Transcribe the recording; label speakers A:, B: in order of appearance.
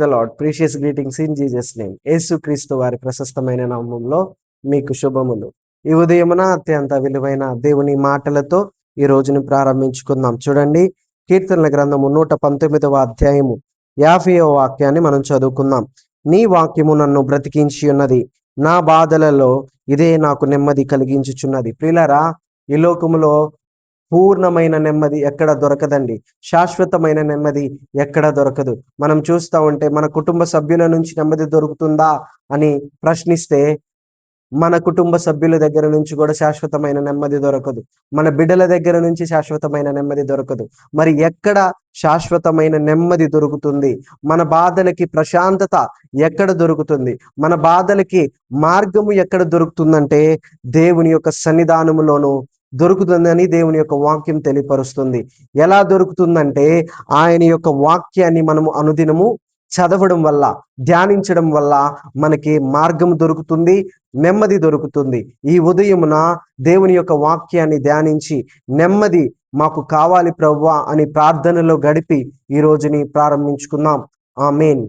A: The lord. Precious greetings in Jesus name. యేసుక్రీస్తు వారి ప్రశస్తమైన నామంలో మీకు శుభములు. ఈ ఉదయమున అత్యంత విలువైన దేవుని మాటలతో ఈ రోజుని ప్రారంభించుకుందాం. చూడండి, కీర్తనల గ్రంథము 119వ అధ్యాయము 50వ వాక్యాన్ని మనం చదువుకుందాం. నీ వాక్యము నన్ను బ్రతికించి ఉన్నది, నా బాధలలో ఇదే నాకు నెమ్మది కలిగించుచున్నది. ప్రియులారా, ఈ లోకములో పూర్ణమైన నెమ్మది ఎక్కడ దొరకదండి. శాశ్వతమైన నెమ్మది ఎక్కడ దొరకదు. మనం చూస్తూ ఉంటే మన కుటుంబ సభ్యుల నుంచి నెమ్మది దొరుకుతుందా అని ప్రశ్నిస్తే మన కుటుంబ సభ్యుల దగ్గర నుంచి కూడా శాశ్వతమైన నెమ్మది దొరకదు. మన బిడ్డల దగ్గర నుంచి శాశ్వతమైన నెమ్మది దొరకదు. మరి ఎక్కడ శాశ్వతమైన నెమ్మది దొరుకుతుంది? మన బాధలకి ప్రశాంతత ఎక్కడ దొరుకుతుంది? మన బాధలకి మార్గము ఎక్కడ దొరుకుతుందంటే దేవుని యొక్క సన్నిధానములోను దొరుకుతుందని దేవుని యొక్క వాక్యం తెలియపరుస్తుంది. ఎలా దొరుకుతుందంటే ఆయన యొక్క వాక్యాన్ని మనము అనుదినము చదవడం వల్ల, ధ్యానించడం వల్ల మనకి మార్గం దొరుకుతుంది, నెమ్మది దొరుకుతుంది. ఈ ఉదయమున దేవుని యొక్క వాక్యాన్ని ధ్యానించి నెమ్మది మాకు కావాలి ప్రభువా అని ప్రార్థనలో గడిపి ఈ రోజుని ప్రారంభించుకుందాం. ఆమేన్.